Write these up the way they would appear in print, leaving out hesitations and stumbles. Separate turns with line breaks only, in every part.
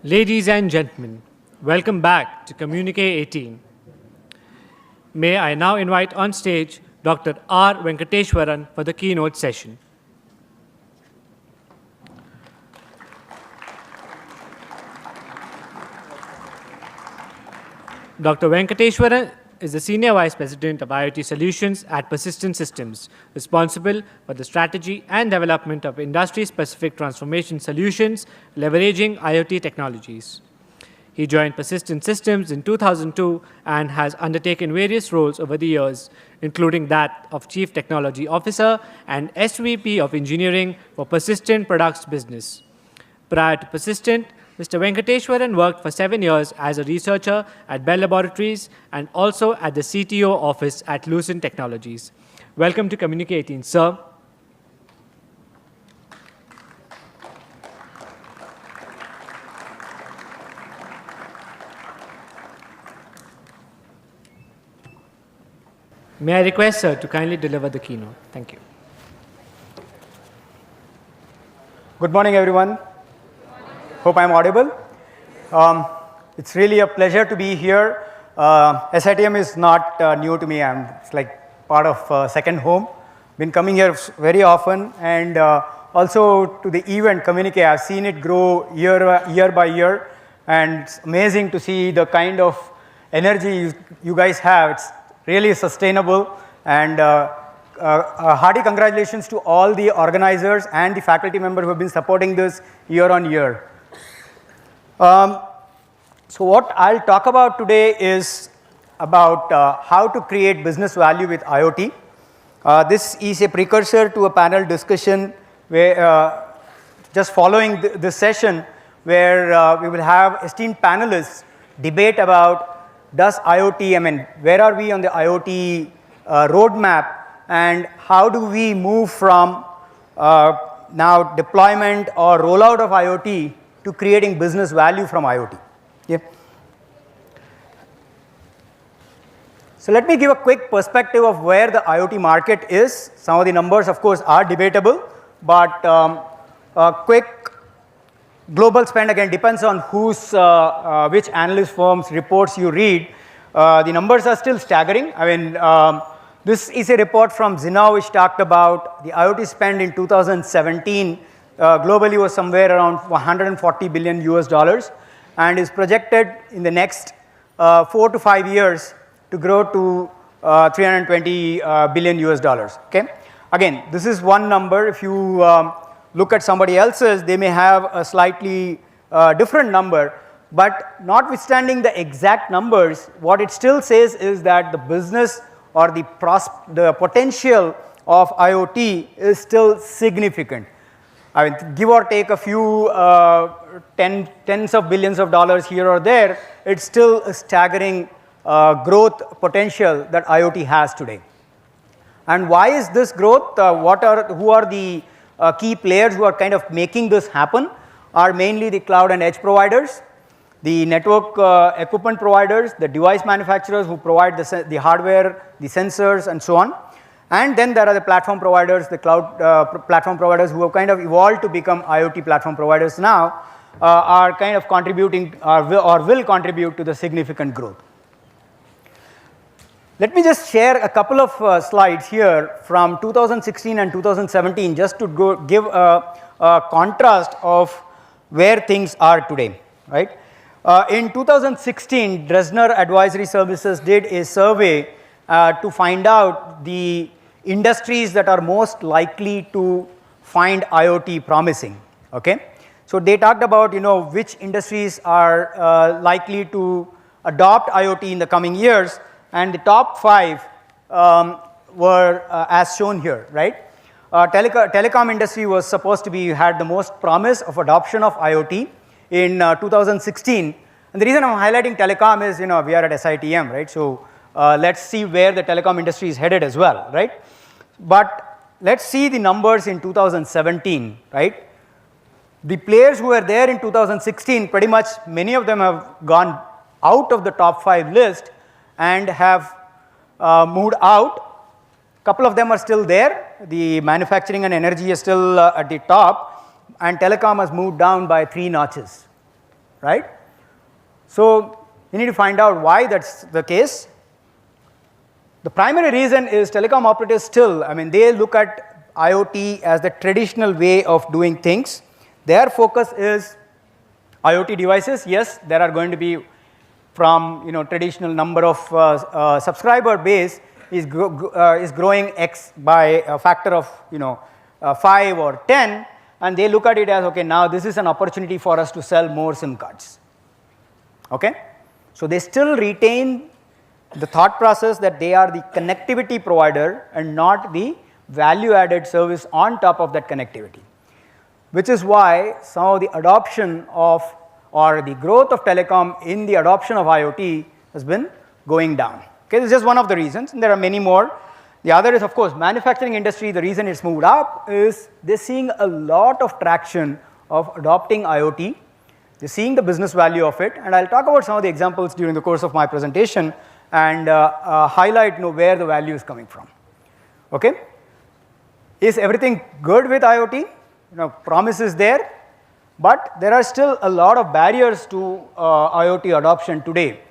Ladies and gentlemen, welcome back to Communiqué 18. May I now invite on stage Dr. R. Venkateswaran for the keynote session. Dr. Venkateswaran is the Senior Vice President of IoT Solutions at Persistent Systems, responsible for the strategy and development of industry-specific transformation solutions leveraging IoT technologies. He joined Persistent Systems in 2002 and has undertaken various roles over the years, including that of Chief Technology Officer and SVP of Engineering for Persistent Products Business. Prior to Persistent, Mr. Venkateswaran worked for 7 years as a researcher at Bell Laboratories and also at the CTO office at Lucent Technologies. Welcome to Communiqué 18, sir. May I request, sir, to kindly deliver the keynote? Thank you.
Good morning, everyone. Hope I'm audible. It's really a pleasure to be here. SITM is not new to me. It's like part of second home. Been coming here very often, and also to the event Communiqué. I've seen it grow year by year, and it's amazing to see the kind of energy you guys have. It's really sustainable, and hearty congratulations to all the organizers and the faculty members who have been supporting this year on year. So what I'll talk about today is about how to create business value with IoT. This is a precursor to a panel discussion where just following this session where we will have esteemed panelists debate about does IoT, where are we on the IoT roadmap, and how do we move from now deployment or rollout of IoT to creating business value from IoT. Yeah. So let me give a quick perspective of where the IoT market is. Some of the numbers, of course, are debatable, but a quick global spend again depends on which analyst firms reports you read. The numbers are still staggering. This is a report from Zinnov which talked about the IoT spend in 2017 globally was somewhere around $140 billion US, and is projected in the next 4 to 5 years to grow to 320 billion US. Okay? Again, this is one number. If you look at somebody else's, they may have a slightly different number, but notwithstanding the exact numbers, what it still says is that the business or the potential of IoT is still significant. Give or take a few tens of billions of dollars here or there, it's still a staggering growth potential that IoT has today. And why is this growth? Who are the key players who are kind of making this happen? Are mainly the cloud and edge providers, the network equipment providers, the device manufacturers who provide the hardware, the sensors, and so on. And then there are the platform providers, the cloud platform providers who have kind of evolved to become IoT platform providers now, are kind of contributing or will contribute to the significant growth. Let me just share a couple of slides here from 2016 and 2017 just to give a contrast of where things are today. Right? In 2016, Dresner Advisory Services did a survey to find out the industries that are most likely to find IoT promising. Okay? So they talked about which industries are likely to adopt IoT in the coming years, and the top 5 were as shown here. Right? Telecom industry was supposed to had the most promise of adoption of IoT in 2016, and the reason I'm highlighting telecom is we are at SITM, right? So let's see where the telecom industry is headed as well, right? But let's see the numbers in 2017, right? The players who were there in 2016, pretty much many of them have gone out of the top 5 list and have moved out. A couple of them are still there. The manufacturing and energy is still at the top, and telecom has moved down by 3 notches. right? So you need to find out why that's the case. The primary reason is telecom operators still, I mean, they look at IoT as the traditional way of doing things. Their focus is IoT devices. Yes, there are going to be from traditional number of subscriber base is growing X by a factor of 5 or 10, and they look at it as, okay, now this is an opportunity for us to sell more SIM cards. Okay, so they still retain the thought process that they are the connectivity provider and not the value added service on top of that connectivity, which is why some of the adoption of or the growth of telecom in the adoption of IoT has been going down. Okay, this is just one of the reasons, and there are many more. The other is, of course, manufacturing industry. The reason it's moved up is they're seeing a lot of traction of adopting IoT. They're seeing the business value of it, and I'll talk about some of the examples during the course of my presentation and highlight where the value is coming from. Okay, is everything good with IoT? Promise is there, but there are still a lot of barriers to IoT adoption today,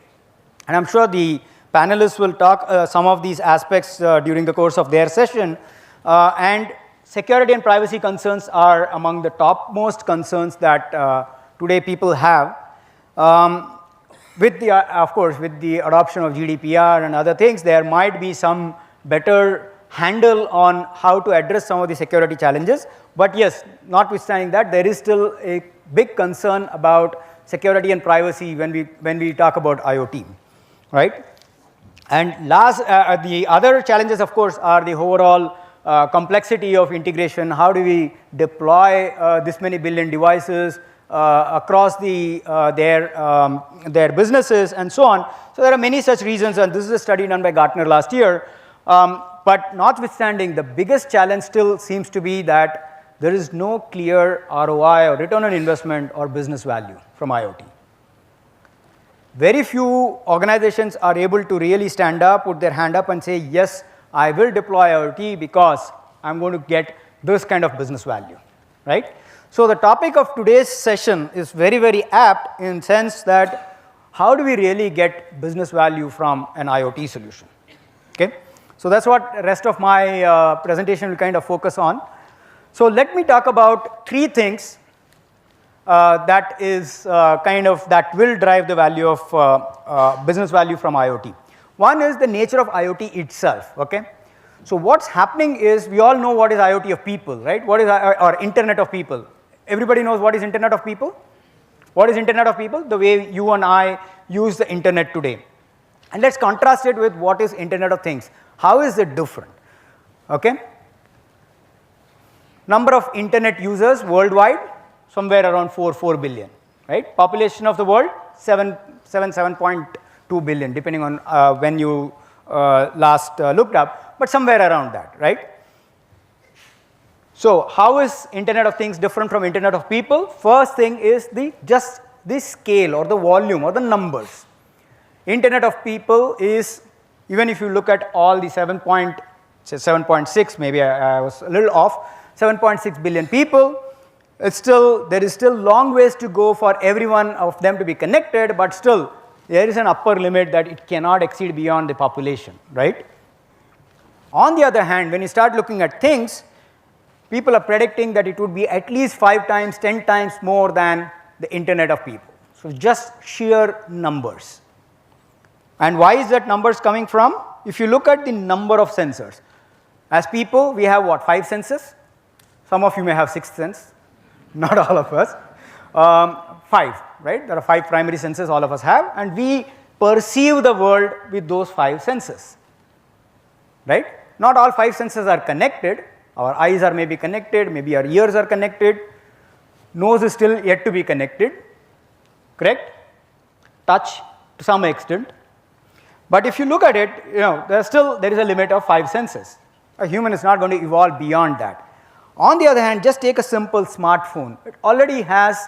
and I'm sure the panelists will talk some of these aspects during the course of their session, and security and privacy concerns are among the topmost concerns that today people have. With the, of course, with the adoption of GDPR and other things, there might be some better handle on how to address some of the security challenges. But yes, notwithstanding that, there is still a big concern about security and privacy when we talk about IoT, right? And last, the other challenges, of course, are the overall complexity of integration. How do we deploy this many billion devices across their businesses and so on. So there are many such reasons, and this is a study done by Gartner last year. But notwithstanding, the biggest challenge still seems to be that there is no clear ROI or return on investment or business value from IoT. Very few organizations are able to really stand up, put their hand up and say, yes, I will deploy IoT because I'm going to get this kind of business value, right? So the topic of today's session is very, very apt in the sense that how do we really get business value from an IoT solution? Okay, so that's what the rest of my presentation will kind of focus on. So let me talk about three things that is that will drive the value of business value from IoT. One is the nature of IoT itself. Okay, so what's happening is we all know what is IoT of people, right? What is or Internet of People? Everybody knows what is Internet of People? What is Internet of People? The way you and I use the Internet today. And let's contrast it with what is Internet of Things. How is it different? Okay. Number of Internet users worldwide, somewhere around 4 billion, right? Population of the world, 7.2 billion, depending on when you last looked up, but somewhere around that, right? So how is Internet of Things different from Internet of People? First thing is just the scale or the volume or the numbers. Internet of People is, even if you look at all the 7.6, maybe I was a little off, 7.6 billion people, there is still long ways to go for every one of them to be connected, but still there is an upper limit that it cannot exceed beyond the population, right? On the other hand, when you start looking at things, people are predicting that it would be at least 5 times, 10 times more than the Internet of People. So just sheer numbers. And why is that numbers coming from? If you look at the number of sensors, as people, we have what, 5 senses? Some of you may have 6th sense, not all of us. 5, right? There are 5 primary senses all of us have, and we perceive the world with those 5 senses, right? Not all 5 senses are connected. Our eyes are maybe connected, maybe our ears are connected, nose is still yet to be connected, correct? Touch to some extent. But if you look at it, there is a limit of 5 senses. A human is not going to evolve beyond that. On the other hand, just take a simple smartphone. It already has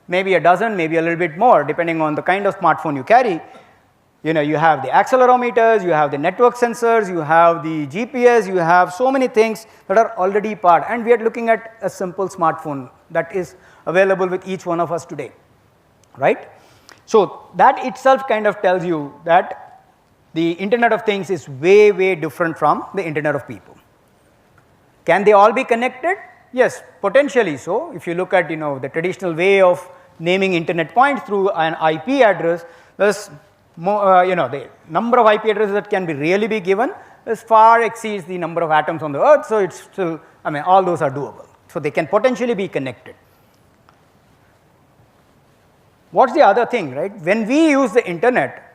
maybe a dozen, maybe a little bit more, depending on the kind of smartphone you carry. You have the accelerometers, you have the network sensors, you have the GPS, you have so many things that are already part. And we are looking at a simple smartphone that is available with each one of us today. right? So that itself kind of tells you that the Internet of Things is way, way different from the Internet of People. Can they all be connected? Yes, potentially so. If you look at the traditional way of naming internet points through an IP address, there's more, the number of IP addresses that can really be given is far exceeds the number of atoms on the earth, so it's still, all those are doable. So they can potentially be connected. What's the other thing, right? When we use the internet,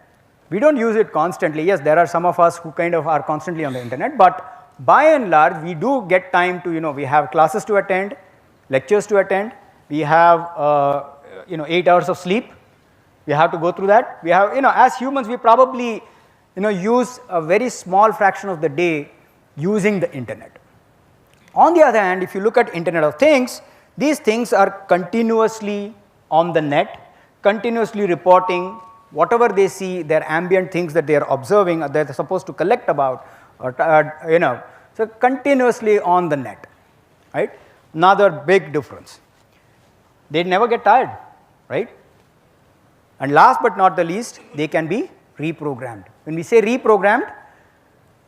we don't use it constantly. Yes, there are some of us who kind of are constantly on the internet, but by and large, we do get time to, we have classes to attend, lectures to attend, we have, 8 hours of sleep. We have to go through that. We have, as humans, we probably, use a very small fraction of the day using the internet. On the other hand, if you look at Internet of Things, these things are continuously on the net, continuously reporting whatever they see, their ambient things that they are observing, or they're supposed to collect about, or so continuously on the net, right? Another big difference. They never get tired, right? And last but not the least, they can be reprogrammed. When we say reprogrammed,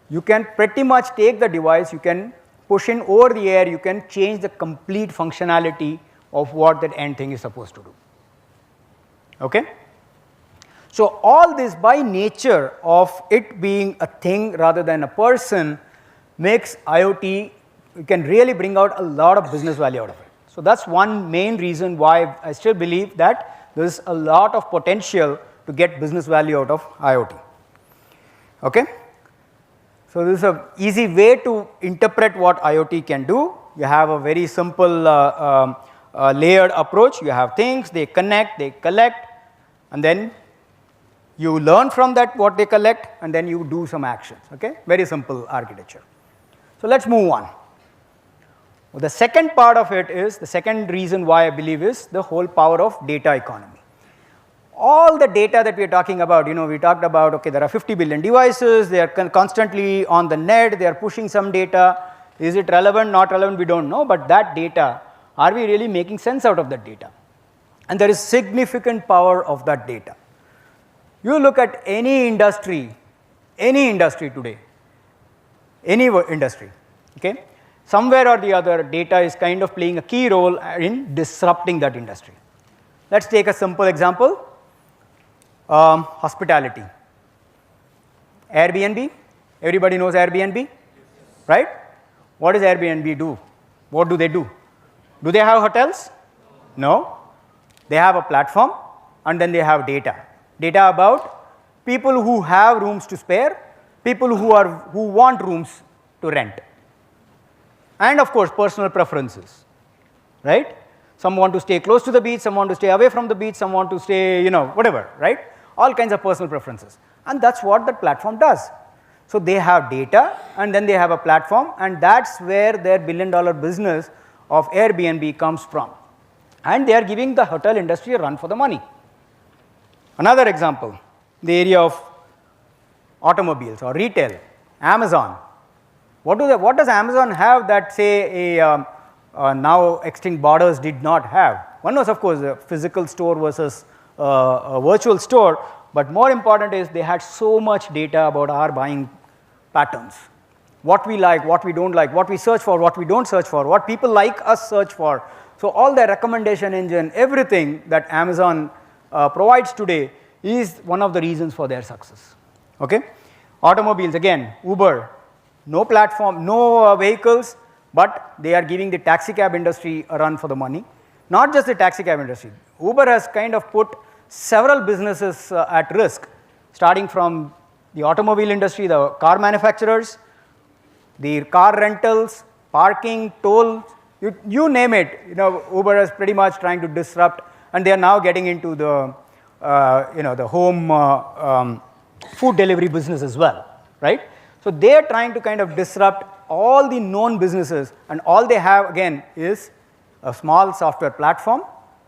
you can pretty much take the device, you can push in over the air, you can change the complete functionality of what that end thing is supposed to do. Okay? So all this, by nature of it being a thing rather than a person, makes IoT, you can really bring out a lot of business value out of it. So that's one main reason why I still believe that there is a lot of potential to get business value out of IoT. Okay? So this is an easy way to interpret what IoT can do. You have a very simple layered approach. You have things, they connect, they collect, and then you learn from that what they collect, and then you do some actions. Okay? Very simple architecture. So let's move on. Well, the second part of it is, the second reason why I believe is the whole power of data economy. All the data that we are talking about, we talked about, okay, there are 50 billion devices, they are constantly on the net, they are pushing some data. Is it relevant, not relevant, we don't know, but that data, are we really making sense out of that data? And there is significant power of that data. You look at any industry today, any industry, okay? Somewhere or the other, data is kind of playing a key role in disrupting that industry. Let's take a simple example. Hospitality. Airbnb, everybody knows Airbnb, right? What does Airbnb do? What do? Do they have hotels? No. They have a platform, and then they have data. Data about people who have rooms to spare, people who want rooms to rent. And of course, personal preferences, right? Some want to stay close to the beach, some want to stay away from the beach, some want to stay, whatever, right? All kinds of personal preferences. And that's what that platform does. So they have data, and then they have a platform, and that's where their billion-dollar business of Airbnb comes from. And they are giving the hotel industry a run for the money. Another example, the area of automobiles or retail, Amazon. What does Amazon have that, say, a now extinct Borders did not have? One was, of course, a physical store versus a virtual store, but more important is they had so much data about our buying patterns. What we like, what we don't like, what we search for, what we don't search for, what people like us search for. So all the recommendation engine, everything that Amazon provides today is one of the reasons for their success. Okay? Automobiles, again, Uber, no platform, no vehicles, but they are giving the taxi cab industry a run for the money. Not just the taxi cab industry. Uber has kind of put several businesses at risk, starting from the automobile industry, the car manufacturers, the car rentals, parking, toll, you name it. Uber is pretty much trying to disrupt, and they are now getting into the the home food delivery business as well, right? So they are trying to kind of disrupt all the known businesses, and all they have again is a small software platform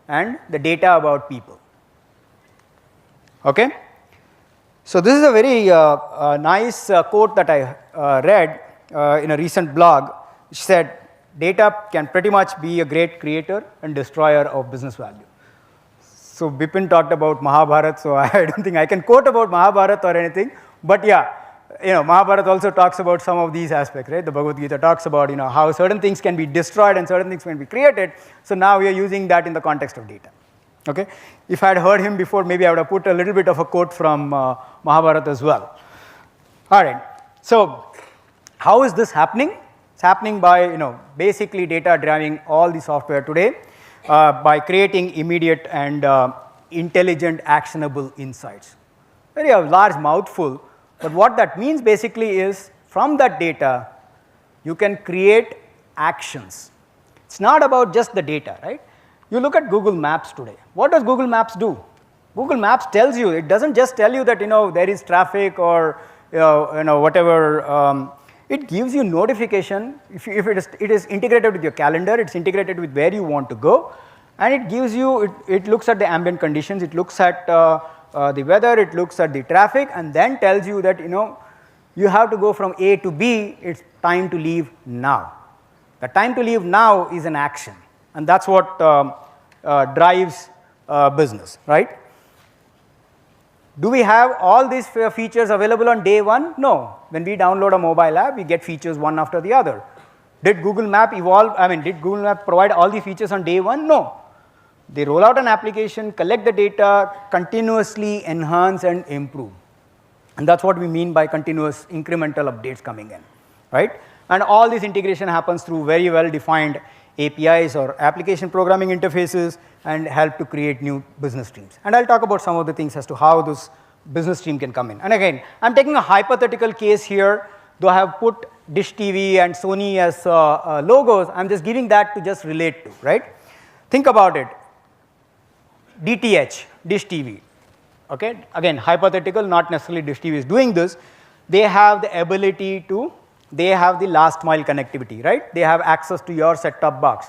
and the data about people. Okay? So this is a very nice quote that I read in a recent blog, which said, data can pretty much be a great creator and destroyer of business value. So Bipin talked about Mahabharata, so I don't think I can quote about Mahabharata or anything, but yeah, Mahabharata also talks about some of these aspects, right? The Bhagavad Gita talks about, how certain things can be destroyed and certain things can be created. So now we are using that in the context of data. Okay? If I had heard him before, maybe I would have put a little bit of a quote from Mahabharata as well. All right. So how is this happening? It's happening by, basically data driving all the software today by creating immediate and intelligent, actionable insights. Very large mouthful, but what that means basically is from that data, you can create actions. It's not about just the data, right? You look at Google Maps today. What does Google Maps do? Google Maps tells you, it doesn't just tell you that, there is traffic or, whatever. It gives you notification. If it is integrated with your calendar, it's integrated with where you want to go, and it gives you, it looks at the ambient conditions, it looks at the weather, it looks at the traffic, and then tells you that, you have to go from A to B, it's time to leave now. The time to leave now is an action, and that's what drives business, right? Do we have all these features available on day one? No. When we download a mobile app, we get features one after the other. Did Google Map evolve? Did Google Map provide all the features on day one? No. They roll out an application, collect the data, continuously enhance and improve. And that's what we mean by continuous incremental updates coming in, right? And all this integration happens through very well-defined APIs or application programming interfaces and help to create new business streams. And I'll talk about some of the things as to how this business stream can come in. And again, I'm taking a hypothetical case here, though I have put Dish TV and Sony as logos, I'm just giving that to just relate to, right? Think about it. DTH, Dish TV, okay? Again, hypothetical, not necessarily Dish TV is doing this. They have the ability to, they have the last mile connectivity, right? They have access to your set-top box.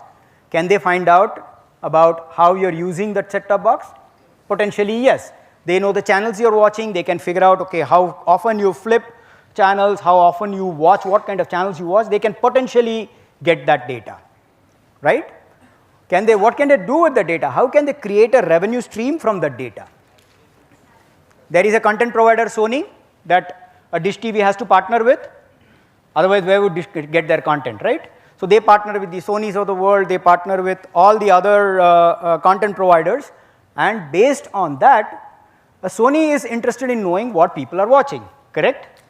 Can they find out about how you're using that set-top box? Potentially, yes. They know the channels you're watching. They can figure out, okay, how often you flip channels, how often you watch, what kind of channels you watch. They can potentially get that data, right? What can they do with the data? How can they create a revenue stream from that data? There is a content provider, Sony, that a Dish TV has to partner with. Otherwise, where would Dish get their content, right? So they partner with the Sonys of the world, they partner with all the other content providers, and based on that, a Sony is interested in knowing what people are watching, correct?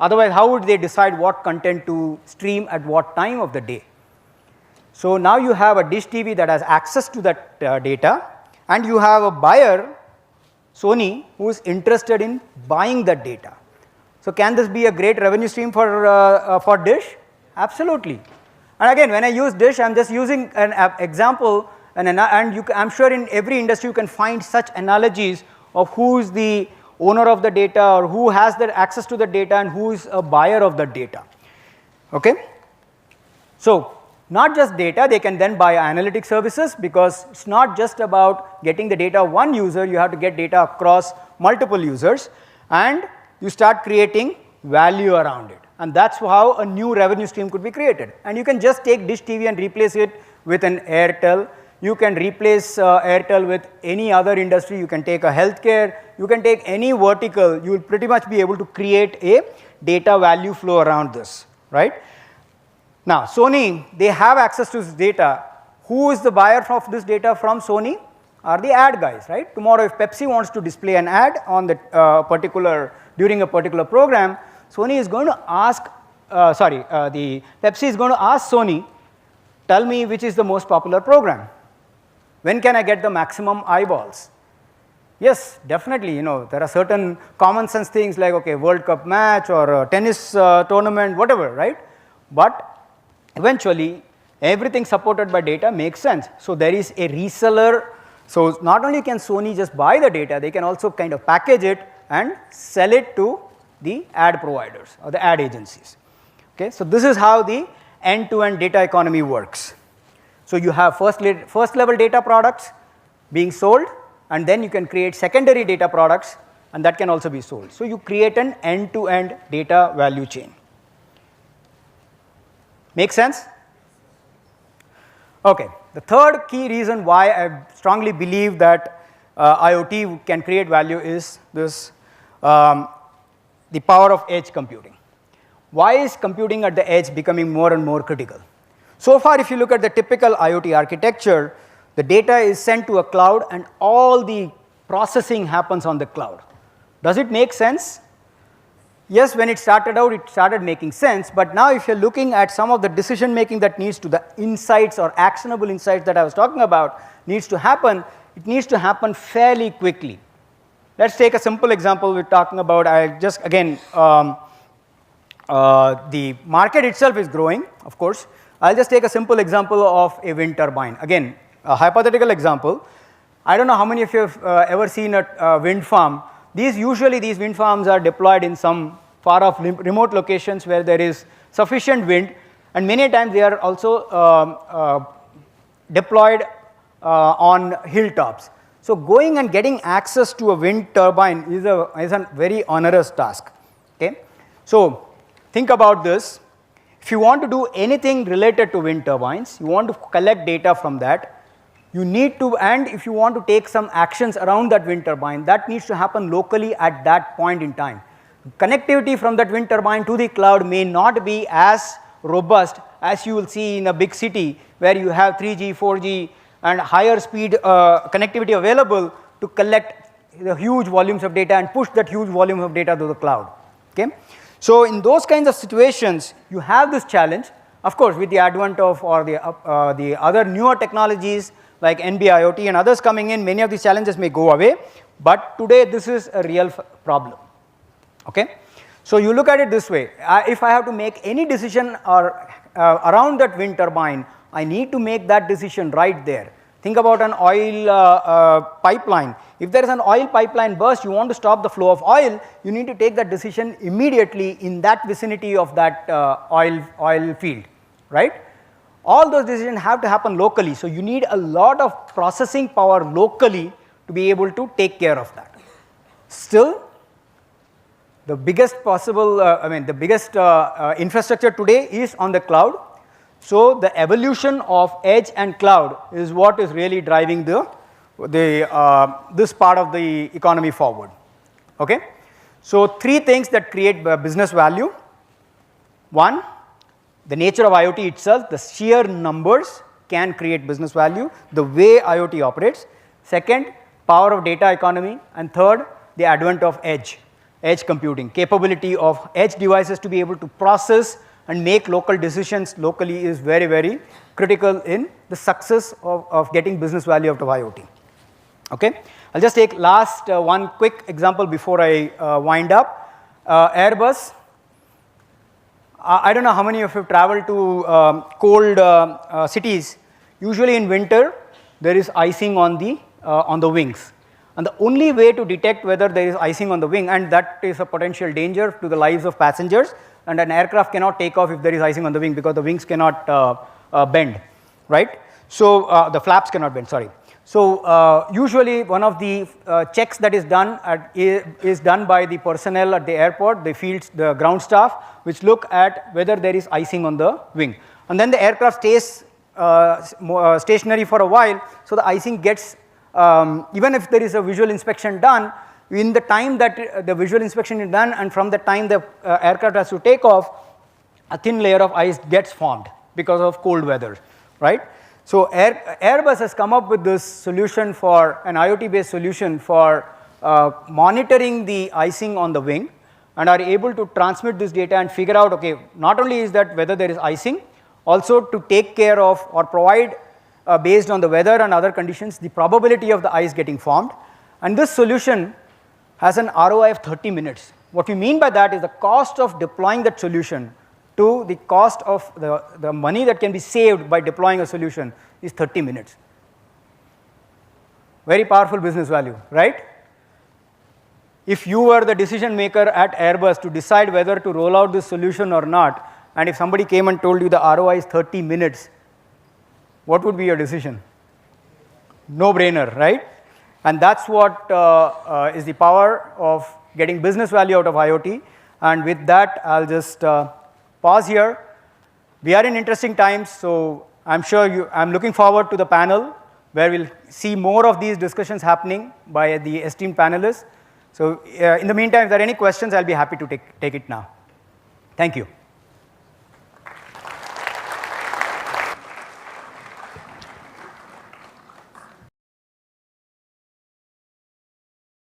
Otherwise, how would they decide what content to stream at what time of the day? So now you have a Dish TV that has access to that data, and you have a buyer, Sony, who is interested in buying that data. So can this be a great revenue stream for Dish? Absolutely. And again, when I use Dish, I'm just using an example, and I'm sure in every industry you can find such analogies of who is the owner of the data or who has the access to the data and who is a buyer of the data. Okay? So not just data, they can then buy analytic services, because it's not just about getting the data of one user, you have to get data across multiple users, and you start creating value around it. And that's how a new revenue stream could be created. And you can just take Dish TV and replace it with an Airtel. You can replace Airtel with any other industry. You can take a healthcare. You can take any vertical. You will pretty much be able to create a data value flow around this, right? Now, Sony, they have access to this data. Who is the buyer of this data from Sony? Are the ad guys, right? Tomorrow, if Pepsi wants to display an ad on the during a particular program, Sony is going to ask, the Pepsi is going to ask Sony, tell me which is the most popular program. When can I get the maximum eyeballs? Yes, definitely, there are certain common sense things like, okay, World Cup match or a tennis tournament, whatever, right? But eventually, everything supported by data makes sense. So there is a reseller. So not only can Sony just buy the data, they can also kind of package it and sell it to the ad providers or the ad agencies. Okay, so this is how the end-to-end data economy works. So you have first level data products being sold, and then you can create secondary data products, and that can also be sold. So you create an end-to-end data value chain. Make sense? Okay, The third key reason why I strongly believe that IoT can create value is this, the power of edge computing. Why is computing at the edge becoming more and more critical? So far, if you look at the typical IoT architecture, the data is sent to a cloud and all the processing happens on the cloud. Does it make sense? Yes, when it started out, it started making sense, but now if you're looking at some of the decision making that needs to, the insights or actionable insights that I was talking about needs to happen, it needs to happen fairly quickly. Let's take a simple example we're talking about. The market itself is growing, of course. I'll just take a simple example of a wind turbine. Again, a hypothetical example. I don't know how many of you have ever seen a wind farm. Usually these wind farms are deployed in some far off remote locations where there is sufficient wind, and many times they are also deployed on hilltops. So going and getting access to a wind turbine is a very onerous task. Okay? So think about this. If you want to do anything related to wind turbines, you want to collect data from that, you need to, and if you want to take some actions around that wind turbine, that needs to happen locally at that point in time. Connectivity from that wind turbine to the cloud may not be as robust as you will see in a big city where you have 3G, 4G and higher speed connectivity available to collect the huge volumes of data and push that huge volume of data to the cloud. Okay? So in those kinds of situations, you have this challenge. Of course, with the advent of the other newer technologies like NB-IoT and others coming in, many of these challenges may go away. But today, this is a real problem. Okay? So you look at it this way. If I have to make any decision around that wind turbine, I need to make that decision right there. Think about an oil pipeline. If there is an oil pipeline burst, you want to stop the flow of oil, you need to take that decision immediately in that vicinity of that oil field, right? All those decisions have to happen locally. So you need a lot of processing power locally to be able to take care of that. Still, the biggest possible, the biggest infrastructure today is on the cloud. So the evolution of edge and cloud is what is really driving this part of the economy forward. Okay? So three things that create business value. One, the nature of IoT itself, the sheer numbers can create business value, the way IoT operates. Second, power of data economy. And third, the advent of edge computing, capability of edge devices to be able to process and make local decisions locally is very, very critical in the success of getting business value out of IoT. Okay? I'll just take last one quick example before I wind up. Airbus. I don't know how many of you have traveled to cold cities. Usually in winter, there is icing on the wings. And the only way to detect whether there is icing on the wing, and that is a potential danger to the lives of passengers, and an aircraft cannot take off if there is icing on the wing because the wings cannot bend, right? So the flaps cannot bend, sorry. So usually one of the checks that is done is done by the personnel at the airport, the ground staff, which look at whether there is icing on the wing. And then the aircraft stays stationary for a while, so the icing gets, even if there is a visual inspection done, in the time that the visual inspection is done and from the time the aircraft has to take off, a thin layer of ice gets formed because of cold weather, right? So Airbus has come up with this solution for an IoT-based solution for monitoring the icing on the wing, and are able to transmit this data and figure out, okay, not only is that whether there is icing, also to take care of or provide based on the weather and other conditions, the probability of the ice getting formed. And this solution has an ROI of 30 minutes. What we mean by that is the cost of deploying that solution to the cost of the money that can be saved by deploying a solution is 30 minutes. Very powerful business value, right? If you were the decision maker at Airbus to decide whether to roll out this solution or not, and if somebody came and told you the ROI is 30 minutes, what would be your decision? No brainer, right? And that's what is the power of getting business value out of IoT. And with that, I'll just pause here. We are in interesting times, so I'm looking forward to the panel where we'll see more of these discussions happening by the esteemed panelists. So in the meantime, if there are any questions, I'll be happy to take it now. Thank you.